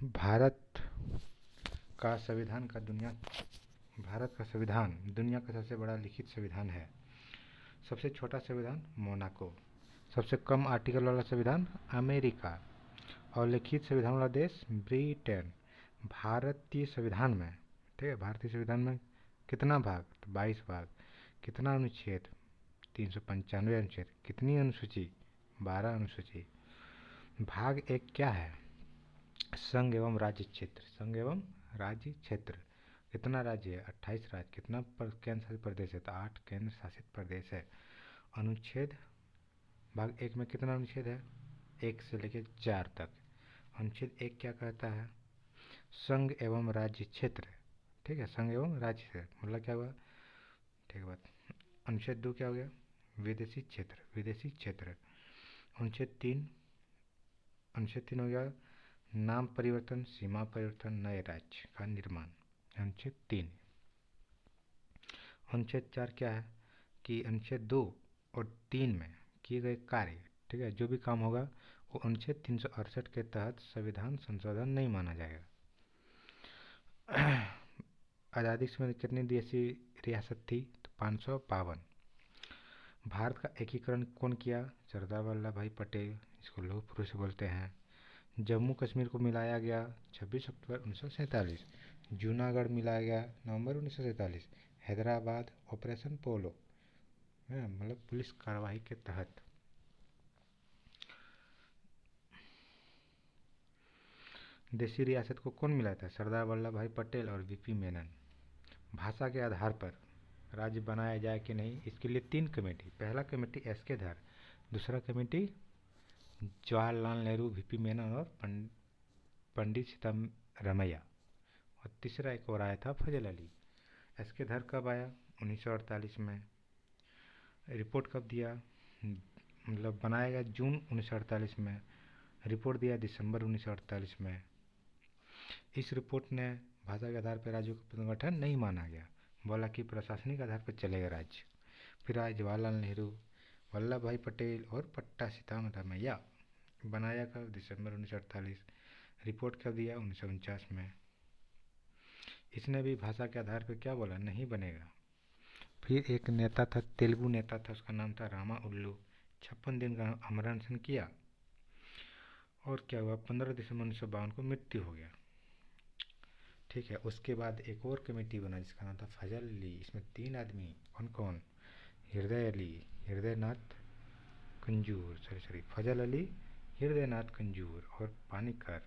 भारत का संविधान का दुनिया भारत का संविधान दुनिया का सबसे बड़ा लिखित संविधान है। सबसे छोटा संविधान मोनाको, सबसे कम आर्टिकल वाला संविधान अमेरिका और लिखित संविधान वाला देश ब्रिटेन। भारतीय संविधान में, ठीक है, भारतीय संविधान में कितना भाग? तो 22 भाग। कितना अनुच्छेद? 395 अनुच्छेद। कितनी अनुसूची? 12 अनुसूची। भाग एक क्या है? संघ एवं राज्य क्षेत्र। संघ एवं राज्य क्षेत्र। कितना राज्य है? 28 राज्य। कितना केंद्र शासित प्रदेश है? तो 8 केंद्र शासित प्रदेश है। अनुच्छेद भाग एक में कितना अनुच्छेद है? 1 से लेकर 4 तक। अनुच्छेद 1 क्या कहता है? संघ एवं राज्य क्षेत्र, ठीक है, संघ एवं राज्य क्षेत्र मतलब क्या हुआ? ठीक बात। अनुच्छेद 2 क्या हो गया? विदेशी क्षेत्र। विदेशी क्षेत्र। अनुच्छेद 3 हो गया नाम परिवर्तन, सीमा परिवर्तन, नए राज्य का निर्माण। अनुच्छेद 3। अनुच्छेद 4 क्या है कि अनुच्छेद 2 और 3 में किए गए कार्य, ठीक है, जो भी काम होगा वो अनुच्छेद 368 के तहत संविधान संशोधन नहीं माना जाएगा। आज़ादी के समय कितनी देशी रियासत थी? तो 552। भारत का एकीकरण कौन किया? सरदार वल्लभ भाई पटेल, इसको लौह पुरुष बोलते हैं। जम्मू कश्मीर को मिलाया गया 26 अक्टूबर 1947। जूनागढ़ मिलाया गया नवंबर 1947। हैदराबाद ऑपरेशन पोलो, मतलब पुलिस कार्रवाई के तहत। देशी रियासत को कौन मिलाया था? सरदार वल्लभ भाई पटेल और वीपी मेनन। भाषा के आधार पर राज्य बनाया जाए कि नहीं, इसके लिए 3 कमेटी। पहला कमेटी एस के धर, दूसरा कमेटी जवाहरलाल नेहरू, वीपी मेनन और पंडित सीतारमैया, और तीसरा एक और आया था फजल अली। एस के धर कब आया? 1948 में। रिपोर्ट कब दिया? मतलब बनाया गया जून 1948 में, रिपोर्ट दिया दिसंबर 1948 में। इस रिपोर्ट ने भाषा के आधार पर राज्यों का पुनर्गठन नहीं माना गया, बोला कि प्रशासनिक आधार पर चलेगा राज्य। फिर आए जवाहरलाल नेहरू, वल्लभ भाई पटेल और पट्टा सीतारमैया। बनाया कब? दिसंबर 1948। रिपोर्ट कब दिया? 1949 में। इसने भी भाषा के आधार पर क्या बोला? नहीं बनेगा। फिर एक नेता था, तेलुगु नेता था, उसका नाम था रामा उल्लू। 56 दिन का आमरण अनशन किया और क्या हुआ? 15 दिसंबर 1952 को मृत्यु हो गया। ठीक है, उसके बाद एक और कमेटी बना जिसका नाम था फजल अली। इसमें 3 आदमी, कौन कौन? हृदय अली, हृदयनाथ कंजूर, सॉरी फजल अली, हृदयनाथ कंजूर और पानीकर।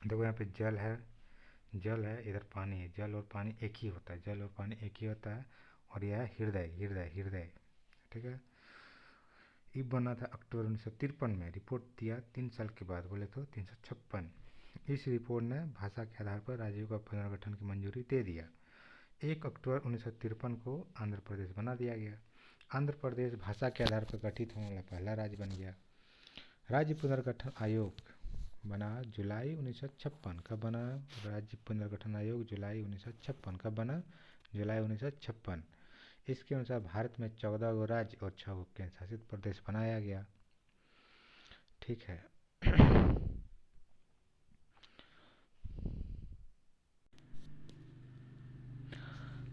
देखो यहाँ पे जल है, इधर पानी है। जल और पानी एक ही होता है, जल और पानी एक ही होता है। और यह है हृदय, हृदय हृदय, ठीक है। ये बना था अक्टूबर 1953 में। रिपोर्ट दिया 3 साल के बाद, बोले तो 356। इस रिपोर्ट ने भाषा के आधार पर राज्यों का पुनर्गठन की मंजूरी दे दिया। 1 अक्टूबर 1953 को आंध्र प्रदेश बना दिया गया। आंध्र प्रदेश भाषा के आधार पर गठित होने वाला पहला राज्य बन गया। राज्य पुनर्गठन आयोग बना जुलाई 1956। कब बना राज्य पुनर्गठन आयोग? जुलाई 1956। कब बना? जुलाई 1956। इसके अनुसार भारत में 14 गो राज्य और 6 गो केंद्र शासित प्रदेश बनाया गया। ठीक है।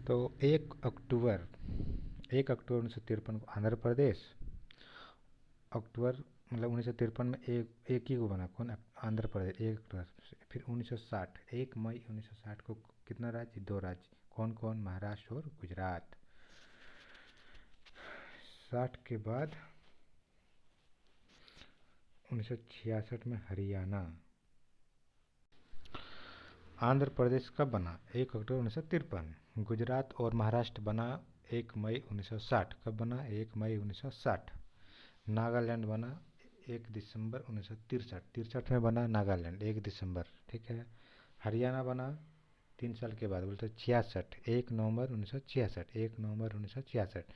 तो 1 अक्टूबर 1953 को आंध्र प्रदेश, अक्टूबर मतलब 1953 में एक ही को बना, कौन? आंध्र प्रदेश, 1 अक्टूबर। फिर 1960, 1 मई 1960 को कितना राज्य? 2 राज्य, कौन कौन? महाराष्ट्र और गुजरात। 60 के बाद 1966 में हरियाणा। आंध्र प्रदेश कब बना? 1 अक्टूबर 1953। गुजरात और महाराष्ट्र बना 1 मई 1960। कब बना? 1 मई 1960। नागालैंड बना 1 दिसंबर 1963। 63 में बना नागालैंड, 1 दिसंबर, ठीक है। हरियाणा बना 3 साल के बाद, बोलते 66, 1 नवंबर 1966, 1 नवंबर 1966।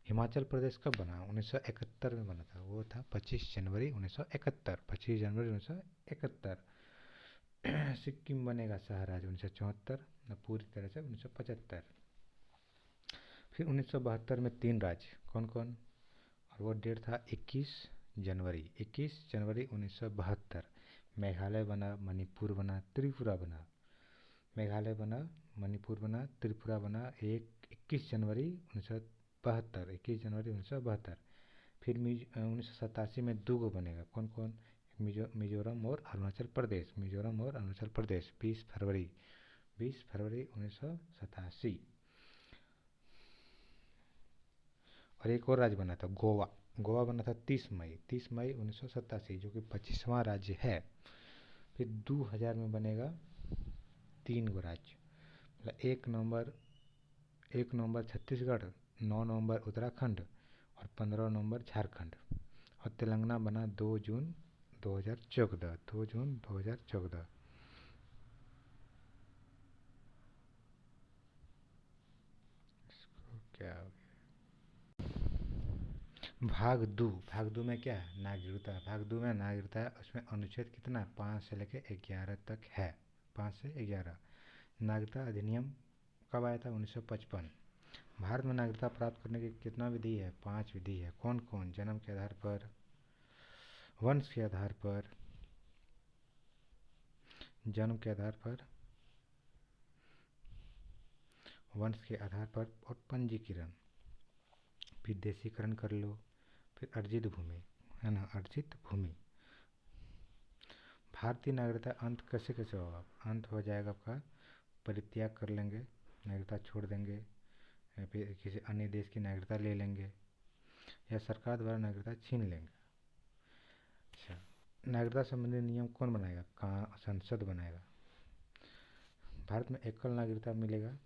हिमाचल प्रदेश कब बना? 1971 में बना था, वो था 25 जनवरी 1971, 25 जनवरी 1971। सिक्किम बनेगा शहराज 1974, पूरी तरह से 1975। फिर 1972 में 3 राज्य, कौन कौन? और वो डेट था 21 जनवरी 1972। मेघालय बना, मणिपुर बना, त्रिपुरा बना। मेघालय बना, मणिपुर बना, त्रिपुरा बना 21 जनवरी 1972, 21 जनवरी 1972। फिर 1987 में दो गो बनेगा, कौन कौन? मिजोरम और अरुणाचल प्रदेश, मिजोरम और अरुणाचल प्रदेश 20 फरवरी 1987। और एक और राज्य बना था गोवा, गोवा बना था 30 मई 1987, जो कि 25वां राज्य है। फिर 2000 में बनेगा 3 गो राज्य, मतलब 1 नवंबर छत्तीसगढ़, 9 नवंबर उत्तराखंड और 15 नवंबर झारखंड। और तेलंगाना बना 2 जून 2014, 2 जून 2014। क्या हो गया? भाग दो में क्या है? नागरिकता। भाग दो में नागरिकता है, उसमें अनुच्छेद कितना है? 5 से लेकर 11 तक है, 5 से 11। नागरिकता अधिनियम कब आया था? 1955। भारत में नागरिकता प्राप्त करने की कितना विधि है? 5 विधि है। कौन कौन? जन्म के आधार पर, वंश के आधार पर, जन्म के आधार पर, वंश के आधार पर और पंजीकरण। विदेशीकरण कर लो, फिर अर्जित भूमि, है ना, अर्जित भूमि। भारतीय नागरिकता अंत कैसे कैसे होगा? अंत हो जाएगा आपका, परित्याग कर लेंगे, नागरिकता छोड़ देंगे, या फिर किसी अन्य देश की नागरिकता ले लेंगे, या सरकार द्वारा नागरिकता छीन लेंगे। अच्छा, नागरिकता संबंधी नियम कौन बनाएगा? कहाँ? संसद बनाएगा। भारत में एकल नागरिकता मिलेगा,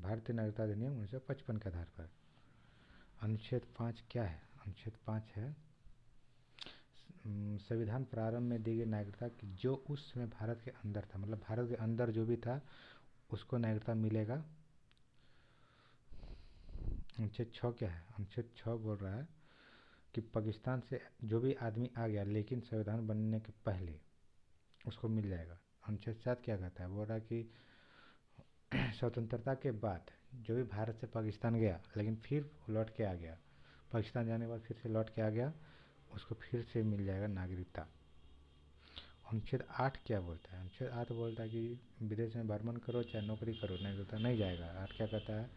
भारतीय नागरिकता अधिनियम 1955 के आधार पर। अनुच्छेद 5 क्या है? अनुच्छेद 5 है संविधान प्रारंभ में दी गई नागरिकता की जो उस समय भारत के अंदर था, मतलब भारत के अंदर जो भी था उसको नागरिकता मिलेगा। अनुच्छेद 6 क्या है? अनुच्छेद 6 बोल रहा है कि पाकिस्तान से जो भी आदमी आ गया लेकिन संविधान बनने के पहले, उसको मिल जाएगा। अनुच्छेद 7 क्या कहता है? बोल रहा है कि स्वतंत्रता के बाद जो भी भारत से पाकिस्तान गया लेकिन फिर लौट के आ गया, पाकिस्तान जाने के बाद फिर से लौट के आ गया, उसको फिर से मिल जाएगा नागरिकता। अनुच्छेद 8 क्या बोलता है? अनुच्छेद 8 बोलता है कि विदेश में भ्रमण करो चाहे नौकरी करो, नागरिकता नहीं जाएगा। 8 क्या कहता है?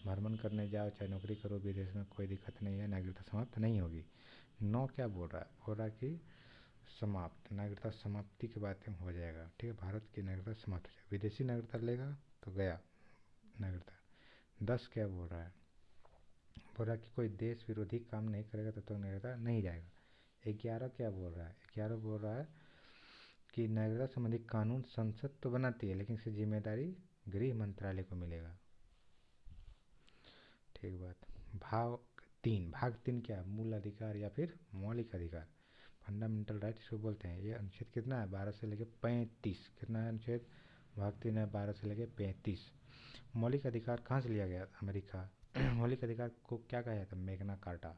भ्रमण करने जाओ चाहे नौकरी करो विदेश में, कोई दिक्कत नहीं है, नागरिकता समाप्त नहीं होगी। 9 क्या बोल रहा है? बोल रहा है कि समाप्त, नागरिकता समाप्ति के बाद हो जाएगा, ठीक है, भारत की नागरिकता समाप्त हो जाएगी। विदेशी नागरिकता लेगा तो गया नागरिकता। 10 क्या बोल रहा है? बोल रहा है कि कोई देश विरोधी काम नहीं करेगा तब तक नागरिकता नहीं जाएगा। 11 क्या बोल रहा है? 11 बोल रहा है कि नागरिकता संबंधी कानून संसद तो बनाती है लेकिन इसकी जिम्मेदारी गृह मंत्रालय को मिलेगा। ठीक बात। भाग 3 क्या है? मूल अधिकार या फिर मौलिक अधिकार, फंडामेंटल राइट इसको बोलते हैं। ये अनुच्छेद कितना है? 12 से लेकर 35। कितना है अनुच्छेद? भाग 3 है 12 से लेकर 35। मौलिक अधिकार कहाँ से लिया गया? अमेरिका। मौलिक अधिकार को क्या कहा जाता है? Magna carta.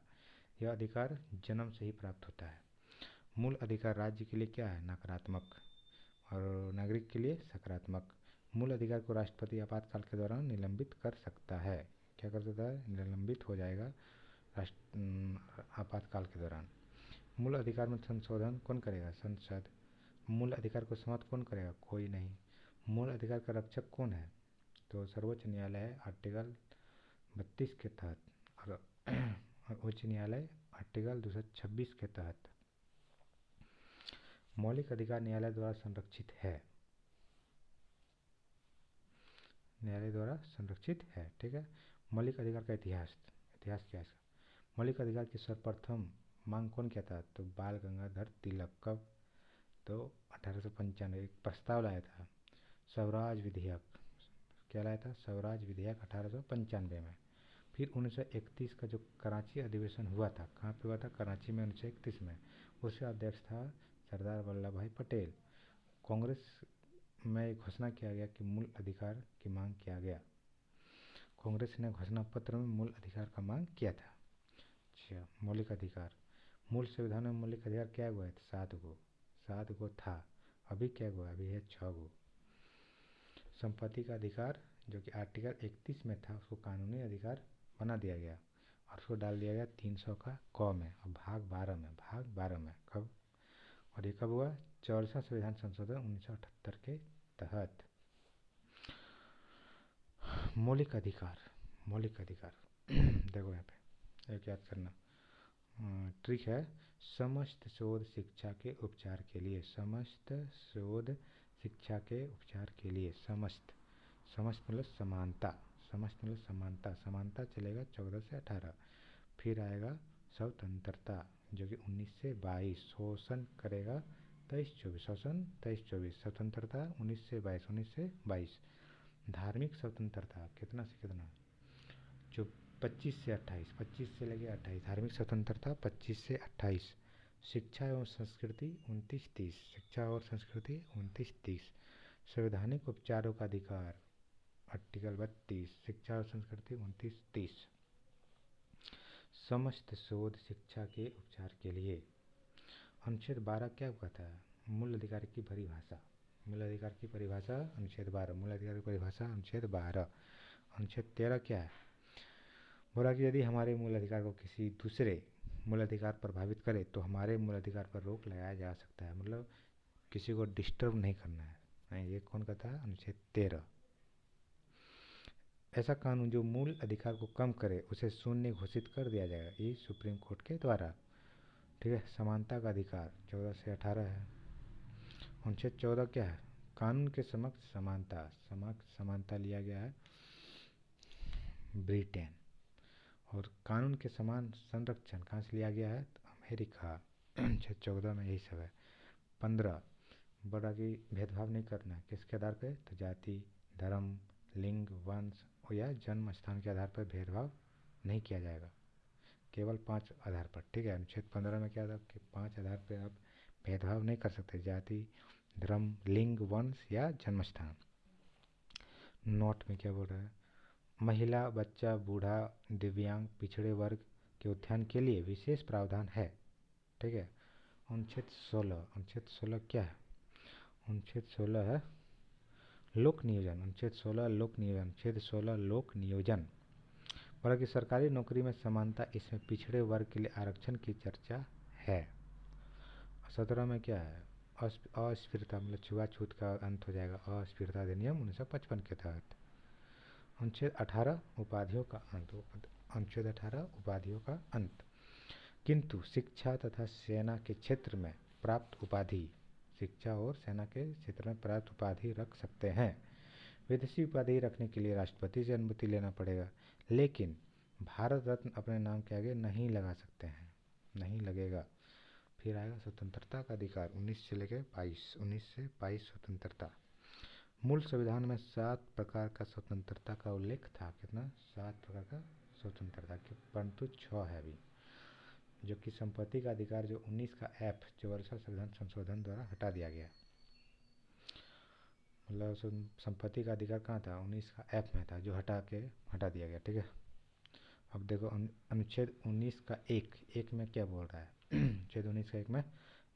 यह अधिकार जन्म से ही प्राप्त होता है। मूल अधिकार राज्य के लिए क्या है? नकारात्मक, और नागरिक के लिए सकारात्मक। मूल अधिकार को राष्ट्रपति आपातकाल के दौरान निलंबित कर सकता है। क्या कर सकता है? निलंबित हो जाएगा आपातकाल के दौरान। मूल अधिकार में संशोधन कौन करेगा? संसद। मूल अधिकार को समाप्त कौन करेगा? कोई नहीं। मूल अधिकार का रक्षक कौन है? तो सर्वोच्च न्यायालय है आर्टिकल 32 के तहत, और उच्च न्यायालय आर्टिकल 226 के तहत। मौलिक अधिकार न्यायालय द्वारा संरक्षित है, न्यायालय द्वारा संरक्षित है, ठीक है। मौलिक अधिकार का इतिहास क्या है इसका? मौलिक अधिकार की सर्वप्रथम मांग कौन किया था? तो बाल गंगाधर तिलक। कब? तो 1895 एक प्रस्ताव लाया था, स्वराज विधेयक। क्या लाया था? स्वराज विधेयक 1895 में। फिर 1931 का जो कराची अधिवेशन हुआ था, कहाँ पे हुआ था? कराची में 1931 में। उसका अध्यक्ष था सरदार वल्लभ भाई पटेल। कांग्रेस में घोषणा किया गया कि मूल अधिकार की मांग किया गया। कांग्रेस ने घोषणा पत्र में मूल अधिकार का मांग किया था। अच्छा, मौलिक अधिकार। मूल संविधान में मौलिक अधिकार क्या हुआ है? 7 गो था। अभी क्या हुआ? अभी है 6 गो। संपत्ति का अधिकार जो कि आर्टिकल 31 में था उसको कानूनी अधिकार बना दिया गया और उसको डाल दिया गया 300 का क में, और भाग 12 में। कब? और ये कब हुआ? 44वां संविधान संशोधन 1978 के तहत मौलिक अधिकार, मौलिक अधिकार देखो यहाँ पे एक याद करना ट्रिक है। समस्त शोध शिक्षा के उपचार के लिए, समस्त शोध शिक्षा के उपचार के लिए, समस्त, समस्त मतलब समानता, समस्त मतलब समानता, समानता चलेगा 14 से 18। फिर आएगा स्वतंत्रता जो कि 19 से 22, शोषण करेगा 23-24, शोषण 23-24, स्वतंत्रता 19 से 22, 19 से 22। धार्मिक स्वतंत्रता कितना से कितना, जो 25 से 28, 25 से लेके 28, धार्मिक स्वतंत्रता 25 से 28। शिक्षा एवं संस्कृति 29-30, शिक्षा और संस्कृति 29-30। संवैधानिक उपचारों का अधिकार आर्टिकल 32, शिक्षा और संस्कृति 29-30। समस्त शोध शिक्षा के उपचार के लिए अनुच्छेद 12 क्या कहता है, मूल अधिकार की परिभाषा, मूल अधिकार की परिभाषा अनुच्छेद 12, मूल अधिकार की परिभाषा अनुच्छेद 12। अनुच्छेद 13 क्या है, बोला कि यदि हमारे मूल अधिकार को किसी दूसरे मूल अधिकार प्रभावित करे तो हमारे मूल अधिकार पर रोक लगाया जा सकता है, मतलब किसी को डिस्टर्ब नहीं करना है। नहीं, ये कौन कहता है, अनुच्छेद 13। ऐसा कानून जो मूल अधिकार को कम करे उसे शून्य घोषित कर दिया जाएगा, ये सुप्रीम कोर्ट के द्वारा। ठीक है। समानता का अधिकार 14 से 18 है। अनुच्छेद 14 क्या है, कानून के समक्ष समानता, समक्ष समानता लिया गया है ब्रिटेन। और कानून के समान संरक्षण कहाँ से लिया गया है, तो अमेरिका। अनुच्छेद 14 में यही सब है। 15 बड़ा कि भेदभाव नहीं करना है, किसके आधार पे, तो जाति, धर्म, लिंग, वंश या जन्म स्थान के आधार पर भेदभाव नहीं किया जाएगा, केवल 5 आधार पर। ठीक है। अनुच्छेद 15 में क्या था कि 5 आधार पर आप भेदभाव नहीं कर सकते, जाति, धर्म, लिंग, वंश या जन्म स्थान। नोट में क्या बोल रहा है, महिला, बच्चा, बूढ़ा, दिव्यांग, पिछड़े वर्ग के उत्थान के लिए विशेष प्रावधान है। ठीक है। अनुच्छेद 16, अनुच्छेद 16 क्या है, अनुच्छेद 16 है लोक नियोजन, अनुच्छेद 16 लोक नियोजन, अनुच्छेद 16 लोक नियोजन। बोला कि सरकारी नौकरी में समानता, इसमें पिछड़े वर्ग के लिए आरक्षण की चर्चा है। 17 में क्या है, अस्थिरता मतलब छुआछूत का अंत हो जाएगा, अस्थिरता अधिनियम 1955 के तहत। अनुच्छेद 18 उपाधियों का अंत, अनुच्छेद 18 उपाधियों का अंत। किंतु शिक्षा तथा सेना के क्षेत्र में प्राप्त उपाधि, शिक्षा और सेना के क्षेत्र में प्राप्त उपाधि रख सकते हैं। विदेशी उपाधि रखने के लिए राष्ट्रपति से अनुमति लेना पड़ेगा, लेकिन भारत रत्न अपने नाम के आगे नहीं लगा सकते हैं, नहीं लगेगा। फिर आएगा स्वतंत्रता का अधिकार 19 से लेकर 22, 19 से 22 स्वतंत्रता। मूल संविधान में 7 प्रकार का स्वतंत्रता का उल्लेख था, कितना, 7 प्रकार का स्वतंत्रता के, परंतु 6 है अभी, जो कि संपत्ति का अधिकार जो 19 का F 44वां संविधान संशोधन द्वारा हटा दिया गया। मतलब संपत्ति का अधिकार कहाँ था, 19 का F में था, जो हटा दिया गया। ठीक है। अब देखो अनुच्छेद 19 का एक में क्या बोल रहा है, अनुच्छेद 19 का 1 में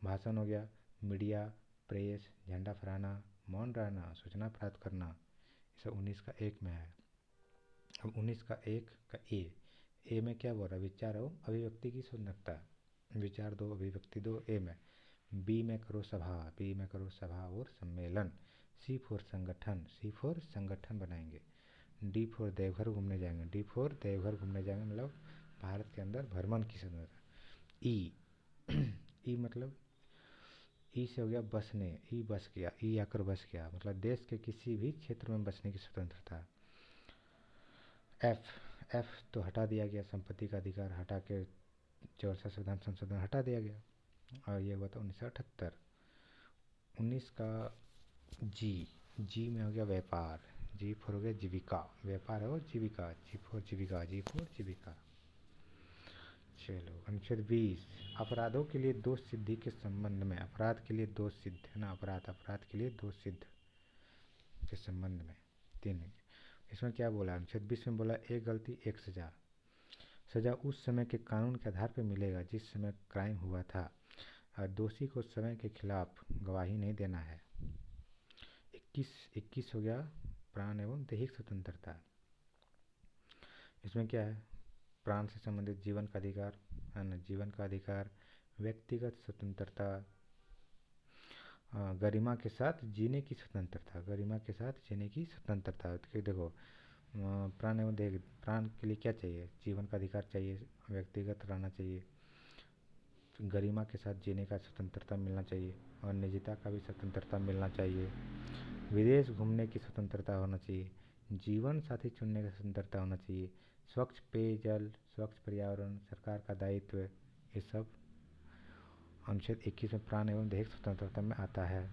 भाषण हो गया, मीडिया, प्रेस, झंडा फहराना, मौन रहना, सूचना प्राप्त करना, ये सब 19 का 1 में है। अब 19 का 1 का ए में क्या बोल रहा है, विचार और अभिव्यक्ति की स्वतंत्रता, विचार दो, अभिव्यक्ति दो, ए में। बी में करो सभा और सम्मेलन। सी फॉर संगठन, सी फॉर संगठन बनाएंगे। डी फॉर देवघर घूमने जाएंगे, डी फॉर देवघर घूमने जाएंगे, मतलब भारत के अंदर भ्रमण की स्वतंत्रता। ई मतलब ई से हो गया बसने, ई बस गया, ई आकर बस गया, मतलब देश के किसी भी क्षेत्र में बसने की स्वतंत्रता। एफ तो हटा दिया गया, संपत्ति का अधिकार हटा के 44वां संविधान संशोधन हटा दिया गया, और ये हुआ था 1978। 19 का जी में हो गया व्यापार, जी फॉर हो गया जीविका, व्यापार और जीविका, जी फॉर जीविका। चलो अनुच्छेद 20 अपराधों के लिए दोष सिद्धि के संबंध में, अपराध के लिए दोष सिद्ध है ना, अपराध के लिए दोष सिद्ध के संबंध में 3। इसमें क्या बोला, अनुच्छेद 20 में बोला एक गलती एक सजा, सजा उस समय के कानून के आधार पर मिलेगा जिस समय क्राइम हुआ था, और दोषी को समय के खिलाफ गवाही नहीं देना है। 21 हो गया प्राण एवं दैहिक स्वतंत्रता। इसमें क्या है, प्राण से संबंधित जीवन का अधिकार है ना, जीवन का अधिकार, व्यक्तिगत स्वतंत्रता, गरिमा के साथ जीने की स्वतंत्रता, गरिमा के साथ जीने की स्वतंत्रता। तो देखो प्राण एवं देह, प्राण के लिए क्या चाहिए? जीवन का अधिकार चाहिए, व्यक्तिगत रहना चाहिए, गरिमा के साथ जीने का स्वतंत्रता मिलना चाहिए, और निजता का भी स्वतंत्रता मिलना चाहिए, विदेश घूमने की स्वतंत्रता होना चाहिए, जीवन साथी चुनने का स्वतंत्रता होना चाहिए, स्वच्छ पेयजल, स्वच्छ पर्यावरण, सरकार का दायित्व, ये सब अनुच्छेद 21 में प्राण एवं दैहिक स्वतंत्रता में आता है।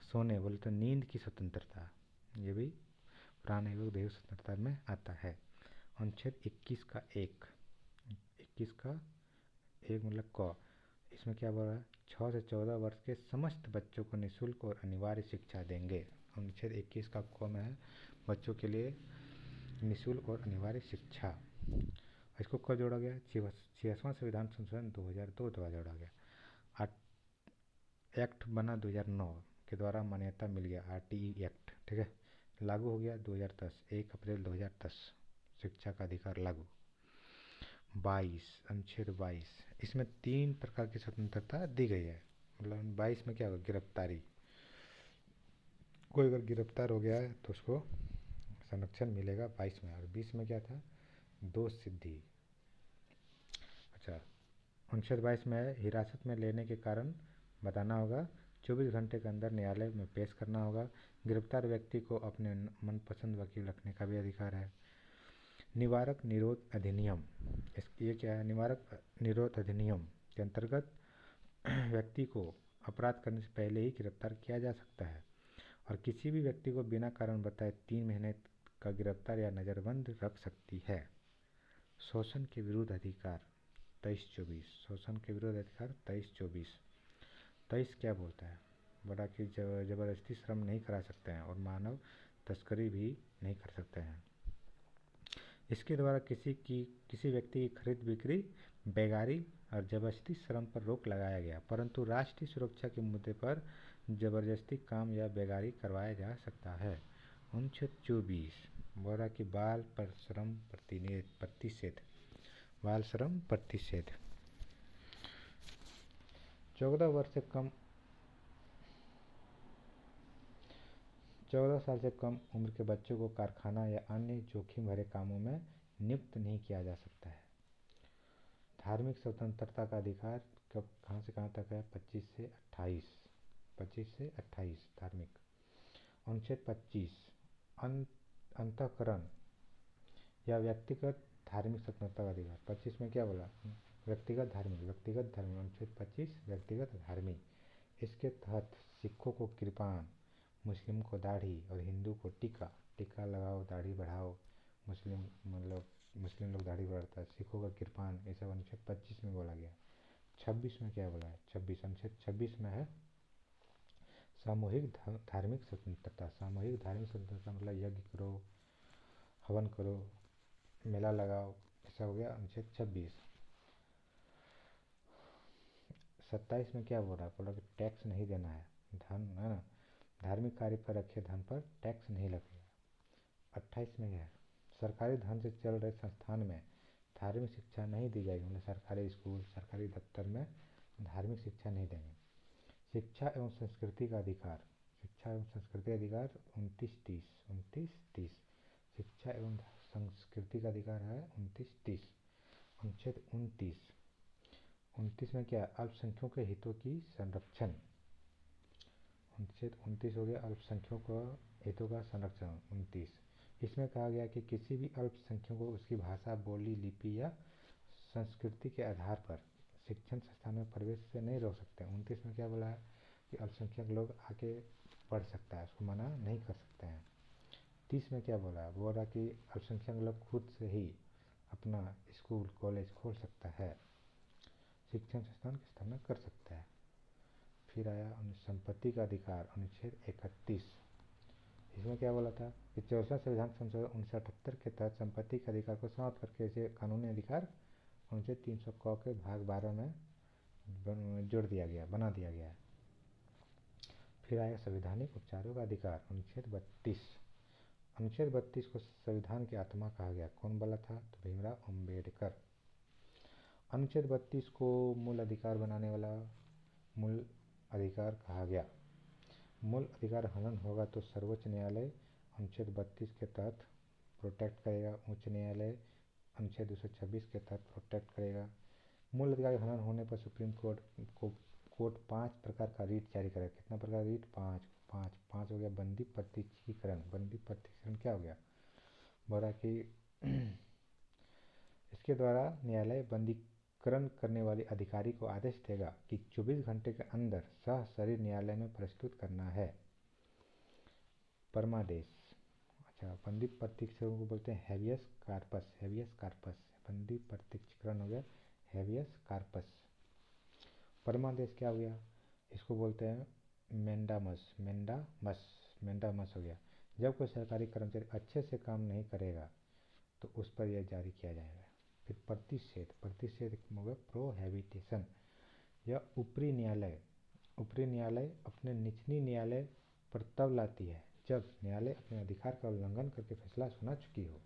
सोने बोले तो नींद की स्वतंत्रता, ये भी प्राण एवं दैहिक स्वतंत्रता में आता है। अनुच्छेद 21 का एक, 21 का एक मतलब क, इसमें क्या बोल रहा है? 6 से 14 वर्ष के समस्त बच्चों को निःशुल्क और अनिवार्य शिक्षा देंगे। अनुच्छेद 21 का क में है बच्चों के लिए निःशुल्क और अनिवार्य शिक्षा। इसको कब जोड़ा गया? 66वां संविधान संशोधन 2002 द्वारा जोड़ा गया। एक्ट बना 2009 के द्वारा मान्यता मिल गया, RTE एक्ट, ठीक है, लागू हो गया 2010, 1 अप्रैल 2010, शिक्षा का अधिकार लागू। 22, अनुच्छेद 22, इसमें 3 प्रकार की स्वतंत्रता दी गई है। मतलब 22 में क्या होगा? गिरफ्तारी, कोई अगर गिरफ्तार हो गया है तो उसको संरक्षण मिलेगा 22 में। और 20 में क्या था? दोष सिद्धि। अच्छा, अनुच्छेद 22 में है हिरासत में लेने के कारण बताना होगा, 24 घंटे के अंदर न्यायालय में पेश करना होगा, गिरफ्तार व्यक्ति को अपने मनपसंद वकील रखने का भी अधिकार है। निवारक निरोध अधिनियम, ये क्या है? निवारक निरोध अधिनियम के अंतर्गत व्यक्ति को अपराध करने से पहले ही गिरफ्तार किया जा सकता है, और किसी भी व्यक्ति को बिना कारण बताए 3 महीने का गिरफ्तार या नज़रबंद रख सकती है। शोषण के विरुद्ध अधिकार 23-24, शोषण के विरुद्ध अधिकार 23-24। 23 क्या बोलता है? बड़ा कि जबरदस्ती श्रम नहीं करा सकते हैं और मानव तस्करी भी नहीं कर सकते हैं। इसके द्वारा किसी व्यक्ति की खरीद बिक्री, बेगारी और जबरदस्ती श्रम पर रोक लगाया गया, परंतु राष्ट्रीय सुरक्षा के मुद्दे पर जबरदस्ती काम या बेगारी करवाया जा सकता है। अनुच्छेद 24 बोला कि बाल श्रम प्रतिषेध, बाल श्रम प्रतिषेध। 14 साल से कम उम्र के बच्चों को कारखाना या अन्य जोखिम भरे कामों में नियुक्त नहीं किया जा सकता है। धार्मिक स्वतंत्रता का अधिकार कब कहाँ से कहाँ तक है? 25 से 28, 25 से 28 धार्मिक। अनुच्छेद 25 अंतःकरण या व्यक्तिगत धार्मिक स्वतंत्रता का अधिकार। 25 में क्या बोला? व्यक्तिगत धार्मिक, व्यक्तिगत धार्मिक। अनुच्छेद 25 व्यक्तिगत धार्मिक, इसके तहत सिखों को कृपाण, मुस्लिम को दाढ़ी और हिंदू को टीका, टीका लगाओ दाढ़ी बढ़ाओ, मुस्लिम मतलब मुस्लिम लोग दाढ़ी बढ़ाता है, सिखों का कृपाण, ये सब अनुच्छेद 25 में बोला गया। 26 में क्या बोला है? 26 अनुच्छेद 26 में है सामूहिक धार्मिक स्वतंत्रता। सामूहिक धार्मिक स्वतंत्रता मतलब यज्ञ करो, हवन करो, मेला लगाओ, ऐसा हो गया अनुच्छेद 26। 27 में क्या बोल रहा है? बोला कि टैक्स नहीं देना है, धन है ना, धार्मिक कार्य पर रखे धन पर टैक्स नहीं लगेगा। 28 में क्या है? सरकारी धन से चल रहे संस्थान में धार्मिक शिक्षा नहीं दी जाएगी, मतलब सरकारी स्कूल, सरकारी दफ्तर में धार्मिक शिक्षा नहीं देंगे। शिक्षा एवं संस्कृति का अधिकार, शिक्षा एवं संस्कृति अधिकार 29-30, शिक्षा एवं संस्कृति का अधिकार है 29-30। अनुच्छेद 29 में क्या है? अल्पसंख्यकों के हितों की संरक्षण। अनुच्छेद 29 हो गया अल्पसंख्यकों का हितों का संरक्षण। 29 इसमें कहा गया कि किसी भी अल्पसंख्यक को उसकी भाषा, बोली, लिपि या संस्कृति के आधार पर शिक्षण संस्थान में प्रवेश से नहीं रोक सकते। 29 में क्या बोला है? कि अल्पसंख्यक लोग आके पढ़ सकता है, उसको मना नहीं कर सकते हैं। 30 में क्या बोला है? बोला कि अल्पसंख्यक लोग खुद से ही अपना स्कूल, कॉलेज खोल सकता है, शिक्षण संस्थान की स्थापना कर सकता है। फिर आया संपत्ति का अधिकार, अनुच्छेद 31। इसमें क्या बोला था? कि 64वां संविधान संशोधन 1978 के तहत संपत्ति के अधिकार को समाप्त करके इसे कानूनी अधिकार अनुच्छेद 300 क के भाग 12 में जोड़ दिया गया, बना दिया गया है। फिर आया संवैधानिक उपचारों का अधिकार, अनुच्छेद 32। अनुच्छेद 32 को संविधान की आत्मा कहा गया। कौन बोला था? तो भीमराव अम्बेडकर। अनुच्छेद 32 को मूल अधिकार बनाने वाला मूल अधिकार कहा गया। मूल अधिकार हनन होगा तो सर्वोच्च न्यायालय अनुच्छेद 32 के तहत प्रोटेक्ट करेगा, उच्च न्यायालय अनुच्छेद 226 के तहत प्रोटेक्ट करेगा। मूल अधिकार के हनन होने पर सुप्रीम कोर्ट 5 प्रकार का रीट जारी करेगा। कितना प्रकार रीट? 5 5 5 हो गया बंदी प्रत्यक्षीकरण। बंदी प्रत्यक्षीकरण क्या हो गया? बोला कि इसके द्वारा न्यायालय बंदीकरण करने वाले अधिकारी को आदेश देगा कि 24 घंटे के अंदर सह शरीर न्यायालय में प्रस्तुत करना है। परमादेश, अच्छा, बंदी प्रत्यक्षीकरण को बोलते हैं हैबियस कार्पस। हैबियस कार्पस, बंदी प्रत्यक्षीकरण हो गया हैबियस कार्पस। परमादेश क्या हो गया? इसको बोलते हैं मेंडामस। मेंडामस हो गया। जब कोई सरकारी कर्मचारी अच्छे से काम नहीं करेगा तो उस पर यह जारी किया जाएगा। फिर प्रतिषेध, प्रतिषेध हो गया प्रोहेबिटेशन। यह ऊपरी न्यायालय अपने निचली न्यायालय पर तब लाती है जब न्यायालय अपने अधिकार का उल्लंघन करके फैसला सुना चुकी हो।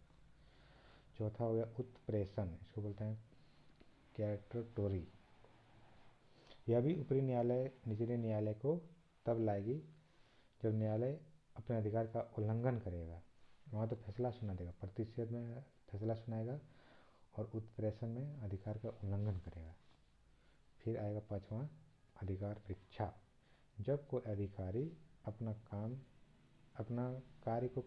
चौथा हो गया उत्प्रेषण, इसको बोलते हैं कैटरटोरी। यह भी ऊपरी न्यायालय निचले न्यायालय को तब लाएगी जब न्यायालय अपने अधिकार का उल्लंघन करेगा, वहाँ तो फैसला सुना देगा। प्रतिषेध में फैसला सुनाएगा और उत्प्रेषण में अधिकार का उल्लंघन करेगा। फिर आएगा पांचवा अधिकार परीक्षा। जब कोई अधिकारी अपना कार्य को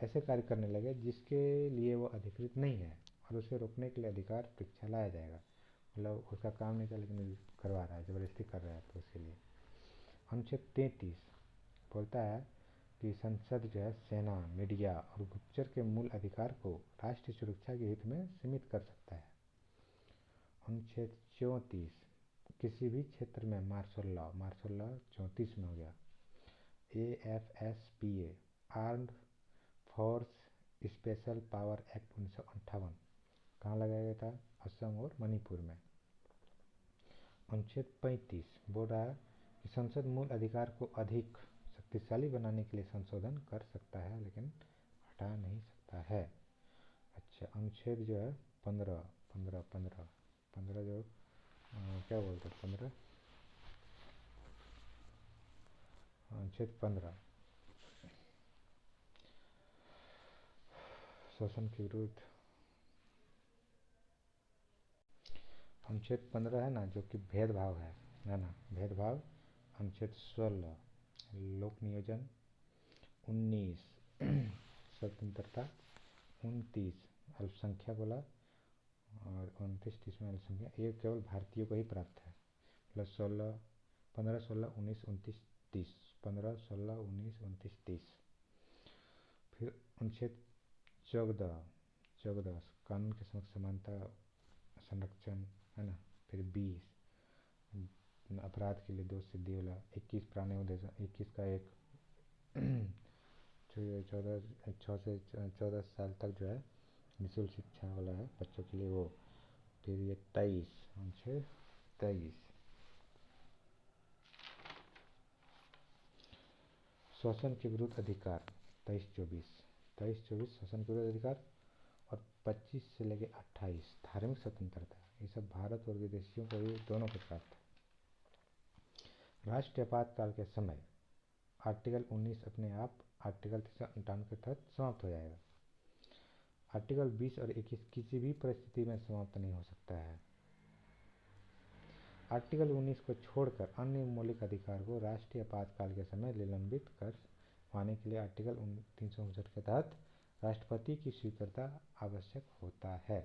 ऐसे कार्य करने लगे जिसके लिए वो अधिकृत नहीं है और उसे रोकने के लिए अधिकार परीक्षा लाया जाएगा। मतलब उसका काम नहीं था लेकिन करवा रहा है, जबरदस्ती कर रहा है, तो उसके लिए। अनुच्छेद 33 बोलता है कि संसद जो है सेना, मीडिया और गुप्तचर के मूल अधिकार को राष्ट्रीय सुरक्षा के हित में सीमित कर सकता है। अनुच्छेद 34 किसी भी क्षेत्र में मार्शल लॉ 34 में हो गया। AFSPA armed force special power act 1958 कहाँ लगाया गया था? असम और मणिपुर में। अनुच्छेद 35 बोल रहा है कि संसद मूल अधिकार को अधिक शक्तिशाली बनाने के लिए संशोधन कर सकता है लेकिन हटा नहीं सकता है। अच्छा, अनुच्छेद जो है 15 जो क्या बोलते हैं 15, अनुच्छेद 15 शोषण के विरुद्ध। अनुच्छेद 15 है ना, जो कि भेदभाव है ना, भेदभाव। अनुच्छेद 16 लोक नियोजन। 19 स्वतंत्रता। 29 अल्पसंख्या बोला और 29-30 में अल्पसंख्या ये केवल भारतीयों को ही प्राप्त है। मतलब 15, 16, 19, 29, 30, 15, 16, 19, 29, 30। फिर अनुच्छेद 14 कानून के समक्ष समानता संरक्षण है ना। फिर 20 अपराध के लिए दोष सिद्धि वाला। 21 प्राणियों 21 का एक 6 से 14 साल तक जो है निःशुल्क शिक्षा वाला है बच्चों के लिए वो। फिर ये 23 शोषण के विरुद्ध अधिकार 23-24 शोषण के विरुद्ध अधिकार। और 25 से लेके 28 धार्मिक स्वतंत्रता। ये सब भारत और विदेशियों को भी दोनों को प्राप्त है। राष्ट्रीय आपातकाल के समय आर्टिकल 19 अपने आप आर्टिकल 358 के तहत समाप्त हो जाएगा। आर्टिकल 20 और 21 किसी भी परिस्थिति में समाप्त नहीं हो सकता है। आर्टिकल 19 को छोड़कर अन्य मौलिक अधिकार को राष्ट्रीय आपातकाल के समय निलंबित कर पाने के लिए आर्टिकल 359 के तहत राष्ट्रपति की स्वीकृति आवश्यक होता है।